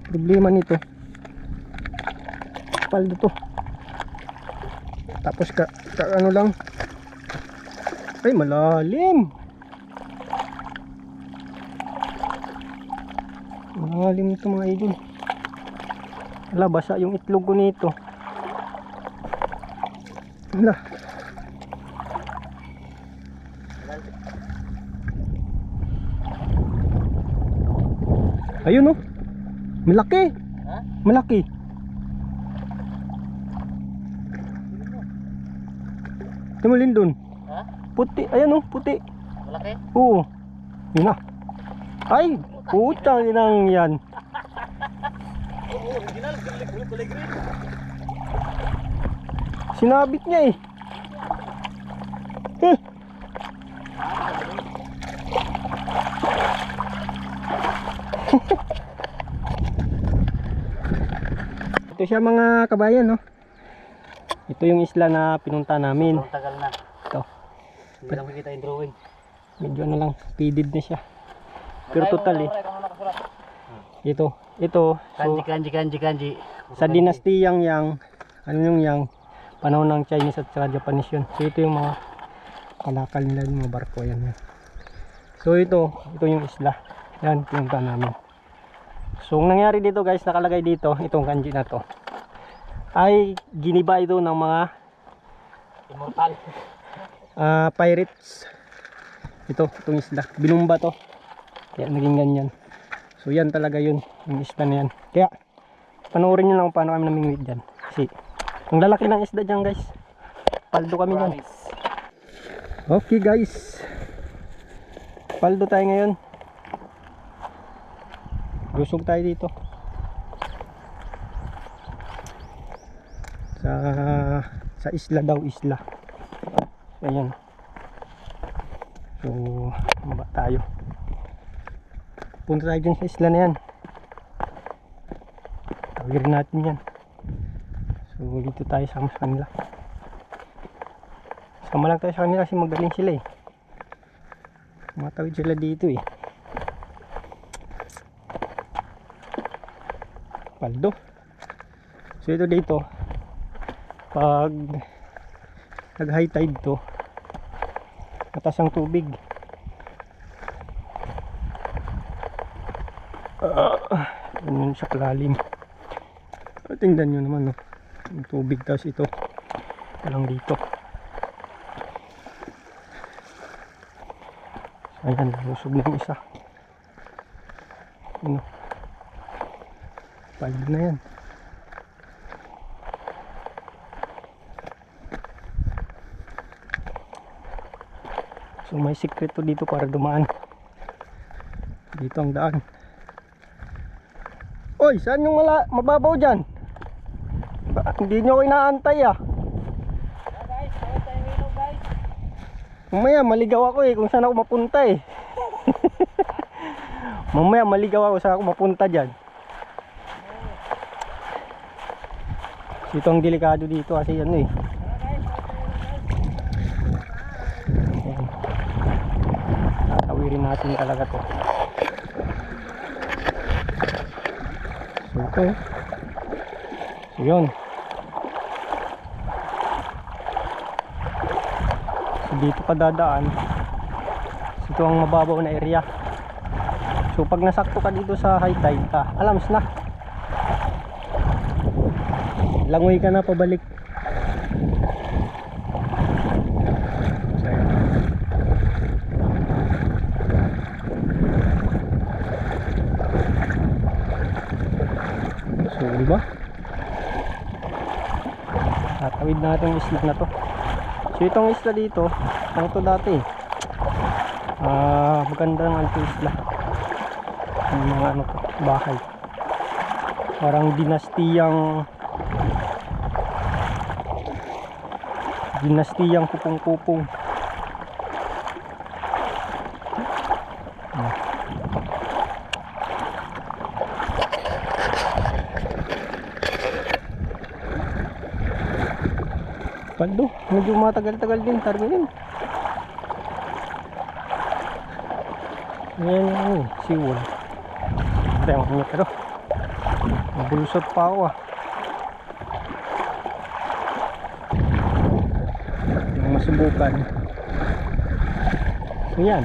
Problema nito, paldo to. Tapos ka ano lang. Ay, malalim. Malalim ito mga idol. Wala, basa yung itlog ko nito. Wala. Ayun, oh. Malaki. Ha? Malaki. Tumulin dun. Ha? Puti. Ayan, oh. Puti. Malaki? Oo. Yun na. Ay, putang inang yan. Oo, original. Kulay green. Sinabit niya eh. Ito siya mga kabayan, no? Ito yung isla na pinunta namin. Ang tagal na. Ito. Hindi lang makita yung drawing. Medyo ano lang, faded na siya. Pero total eh. Ito. So, Kanji. sa dinastiyang yang, ano yung yang, panahon ng Chinese at saka Japanese yun. So ito yung mga kalakal nila, yung mga barko yan. So ito yung isla. Yan, pinunta namin. So ang nangyari dito guys, nakalagay dito, itong kanji na to, ay giniba ito ng mga immortal. Pirates. Itong isla. Binumba to. Kaya naging ganyan. So yan talaga yun, yung isla na yan. Kaya panoorin nyo lang paano kami namingwit dyan. Kasi ang lalaki ng isda dyan guys. Paldo kami dyan. Okay guys, paldo tayo ngayon. Lusog tayo dito sa isla daw, isla. Ayan. So baba tayo. Punta tayo dyan sa isla na yan. Tawirin natin yan. So dito tayo sama sa kanila. Sama lang tayo sa kanila kasi magaling sila eh. Matawid sila dito eh. Paldo. So ito dito, pag nag high tide to, mataas ang tubig. Ganyan siya kalalim. Tingnan nyo naman, no? Yung tubig, tapos ito lang dito. Ayan, lusog na yung isa. Ano? Paldo na yan. So may sikreto dito para dumaan. Dito ang daan. Oy, saan yung mababaw dyan? Hindi nyo ako inaantay ah. Guys, tawag tayo ngayon guys. Mamaya maligaw ako eh kung saan ako mapunta eh. Mamaya maligaw ako saan ako mapunta dyan. Ito ang delikado dito kasi ano eh. Ayan. Tatawirin natin talaga to. So ito. So yun. So dito ka dadaan. So ito ang mababaw na area. So pag nasakto ka dito sa high tide ka, alams na. Langoy ka na pabalik. So diba? Tatawid natin yung isla na to. So itong isla dito, ano to dati? Magandang anto isla. Yung mga ano to, bahay. Parang dinastiyang kupong-kupong. Paldo, medyo matagal-tagal din tarminin. Ayan yung seawall. Ito yung pero Mabulusot pa ako ah. Yung masubukan. So yan.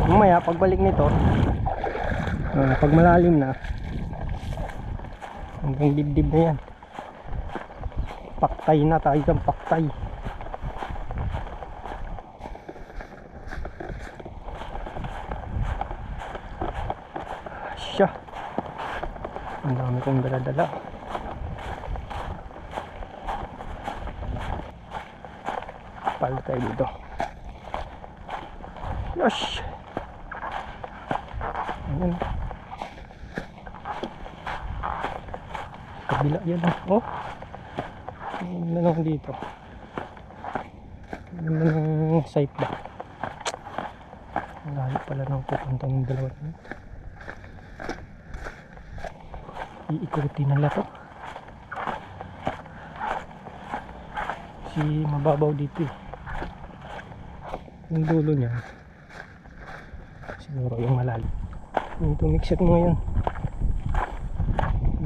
Mamaya pagbalik nito, pag malalim na, hanggang dibdib na yan. Paktay na tayo ng paktay. Siya. Ang dami kong dala-dala. Palo tayo dito. Yosh! Ayan. Kabila yan. Oh! Ang ganda naman dito. Ang ganda ng site ba? Ang layo pala ng pupunta ng dalawa na. Iikutin nila to. Si mababaw dito eh. Yung dulo niya siguro yung malalim. Yung tumiksit mo ngayon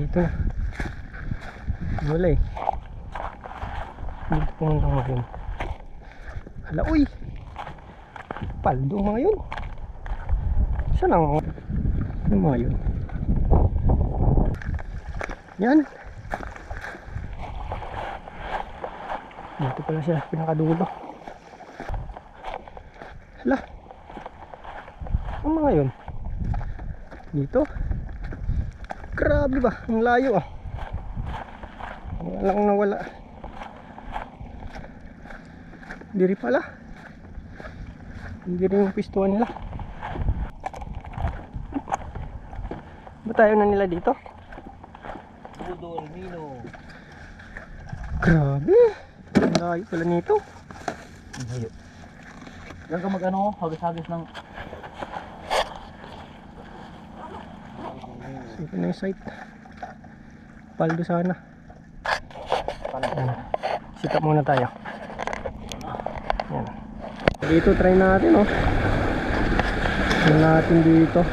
dito na wala eh. Dito pumunta ngayon. Hala uy, paldo mga yun. Saan ang mga yun? Yan. Dito pala siya pinakadulo. Hala. Ang mga yun. Dito. Grabe ba? Ang layo ah. Walang nawala. Diri pala. Hindi rin yung pistuan nila. Ba tayo na nila dito? Budol, Mino. Grabe. Ang layo pala nito. Ang layo. Yan ka mag-ano, hagis-hagis ng... So, ito na yung site. Paldo sana. Yan. Sit up muna tayo. Yan. Dito try natin oh. Try natin dito.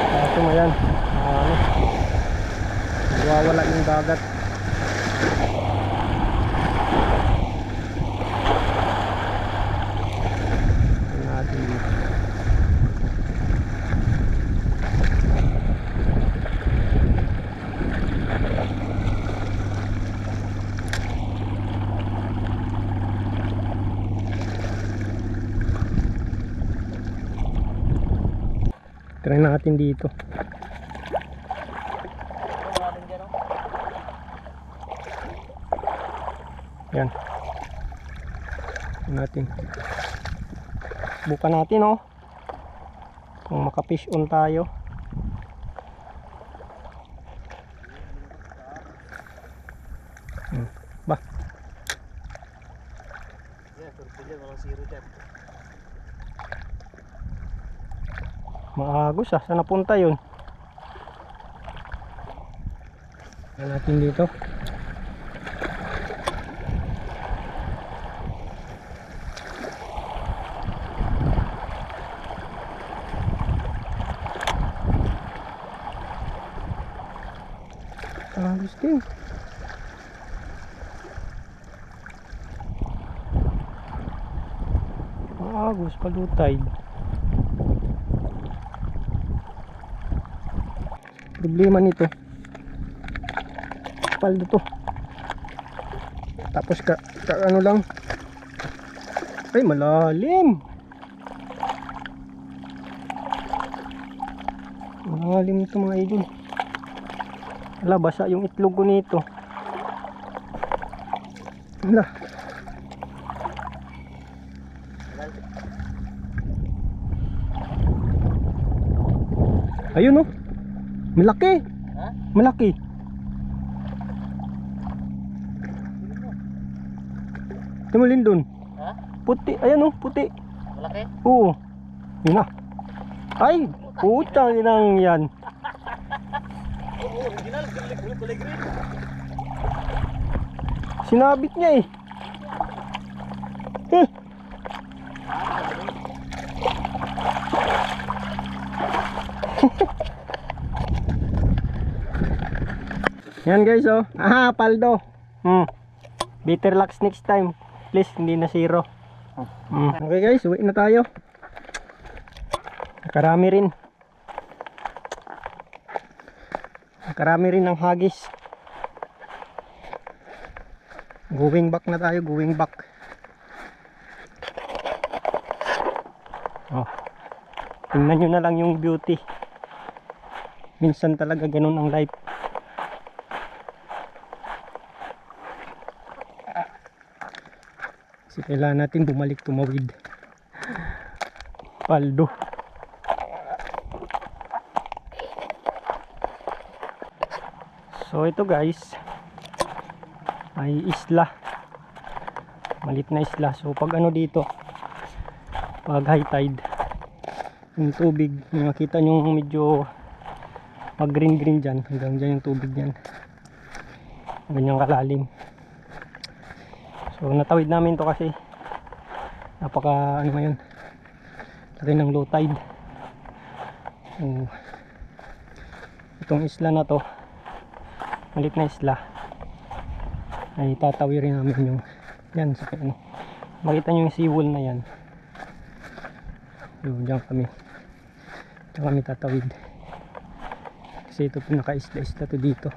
Kaso mayan. Ano. Nawawala yung dagat. Try natin dito. Try natin dito. Yan. Natin. Bukan natin oh. Kung maka-fish on tayo. Ba. Yan, turpilya, walang zero dyan. Maagos ah. Saan napunta yun? Yan natin dito. Agos din. Agos palutay. Problema nito, paldo to. Tapos ka ano lang. Ay malalim. Malalim ito mga idol. Wala, basa yung itlog ko nito. Wala. Ayun oh. Malaki. Ha? Malaki. Tumulin dun. Ha? Puti. Ayan oh, puti. Malaki? Oo. Yun na. Ay, putang inang yan. Oo, original. Kulay green. Sinabit niya eh. Eh. Yan guys, oh. Aha, paldo. Better luck next time. Please, hindi na zero. Okay guys, uwi na tayo. Nakarami rin. Nakarami rin ng hagis. Going back na tayo, going back. Oh. Tingnan nyo na lang yung beauty. Minsan talaga ganun ang life. Kasi kailangan natin bumalik tumawid. Paldo. So ito guys ay isla. Malit na isla. So pag ano dito, pag high tide, yung tubig, makita nyo medyo mag green green dyan. Hanggang dyan yung tubig dyan. Ganyang kalalim. So natawid namin to kasi napaka ano ngayon, laki ng low tide. So itong isla na to, malit na isla, ay tatawirin namin yung yan sa ano. Makita nyo yung seawall na yan. So dyan kami tatawid kasi ito pinaka isla to dito.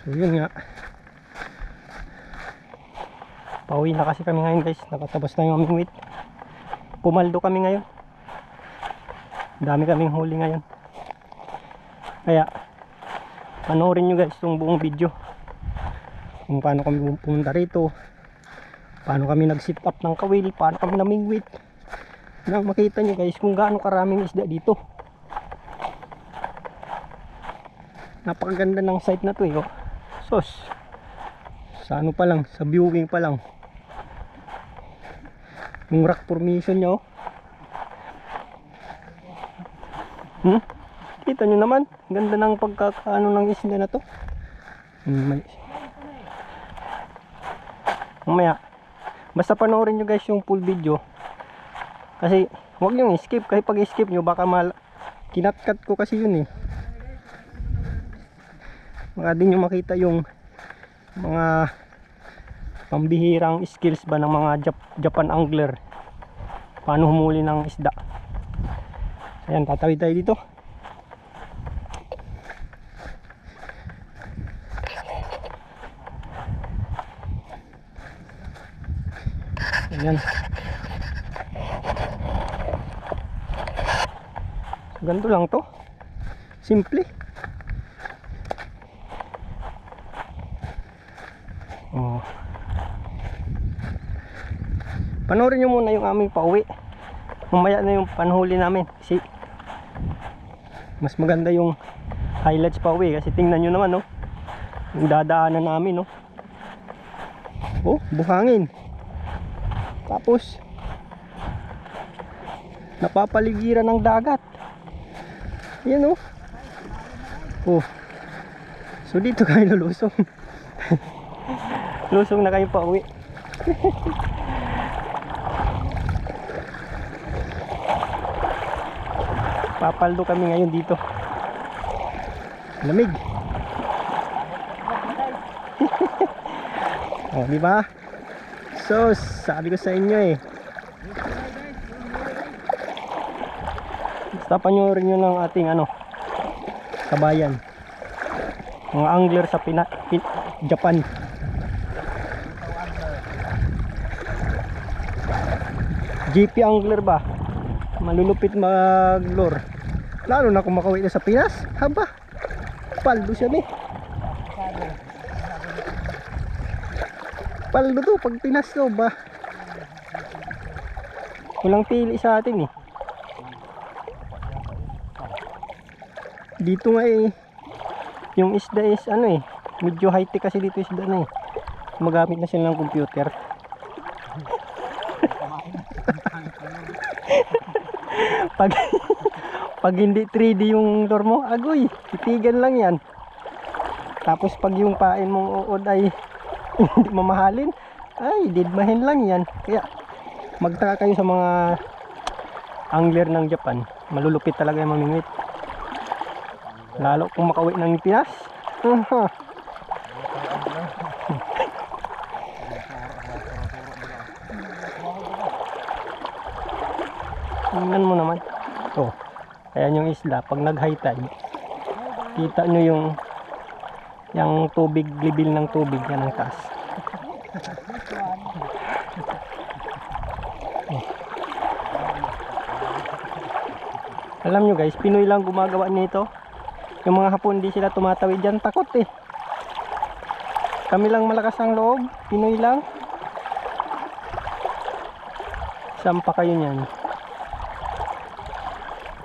So yun nga, pauwi na kasi kami ngayon guys. Nakatabas na yung aming wait. Pumaldo kami ngayon. Dami kaming huli ngayon. Kaya panoorin nyo guys yung buong video kung paano kami pumunta rito, paano kami nag sit up ng kawil, paano kami namingwit, nang makita nyo guys kung gaano karaming isda dito. Napakaganda ng site na to eh, oh. Sos, sa ano pa lang, sa viewing pa lang, yung rock formation nya, oh. Kita nyo naman, ganda ng pagkakaano ng isla na to. Mamaya, basta panoorin nyo guys yung full video, kasi huwag nyo skip. Kahit pag skip nyo baka kinatkat ko kasi yun eh. Baka din nyo makita yung mga pambihirang skills ba ng mga Japan angler, paano humuli ng isda. Ayan, tatawid tayo dito. Ayan. So, ganito lang to, simple. Oh. Panoorin nyo muna yung aming pauwi. Mamaya na yung panhuli namin kasi mas maganda yung highlights pauwi. Kasi tingnan nyo naman, no, yung dadaanan namin, no. Oh, buhangin. Tapos napapaligiran ng dagat. Yan, oh. Oh. So dito kayo lulusong. Lusong na kayo pa uwi. Papaldo kami ngayon dito. Lamig. Oh, di ba? So, sabi ko sa inyo eh. Basta panoorin nyo ng ating ano, kabayan. Mga angler sa Japan. GP angler ba? Malulupit mag-lure. Lalo na kung makauwi na sa Pinas. Haba, paldo siya eh. Paldo to pag Pinas to ba? Walang pili sa atin eh. Dito nga eh, yung isda is ano eh, medyo high tech kasi dito isda na eh. Magamit na sila ng computer. pag hindi 3D yung lure mo, agoy, titigan lang yan. Tapos pag yung pain mong uod ay hindi mamahalin, ay didmahin lang yan. Kaya magtaka kayo sa mga angler ng Japan, malulupit talaga yung mamingwit. Lalo kung makauwi ng Pinas. Tingnan mo naman. Oh, ayan yung isla. Pag nag-high tide, kita nyo yung tubig, level ng tubig yan ang taas. Oh. Alam nyo guys, Pinoy lang gumagawa nito. Yung mga Hapon di sila tumatawid dyan, takot eh. Kami lang malakas ang loob, Pinoy lang. Saan pa kayo nyan?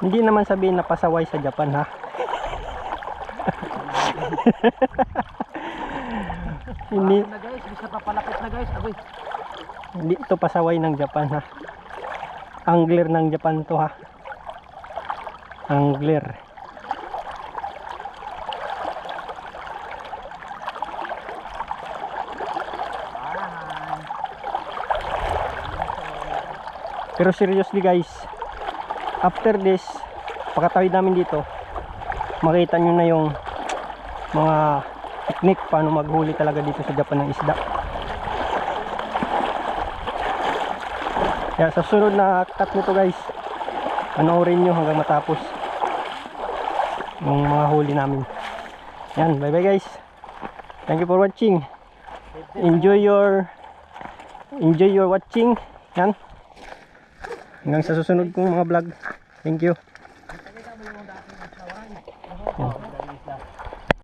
Hindi naman sabihin na pasaway sa Japan ha. Hindi, Na guys, bisa pa palapit na guys. Aboy. hindi ito pasaway ng Japan ha. Angler ng Japan to ha. Angler. Pero seriously guys, after this, pagkatawid namin dito, makita nyo na yung mga technique paano maghuli talaga dito sa Japan ng isda. Kaya sa sunod na cut nito guys, panoorin nyo hanggang matapos yung mga huli namin. Yan, bye bye guys. Thank you for watching. Enjoy your watching. Yan. Hanggang sa susunod kong mga vlog. Thank you.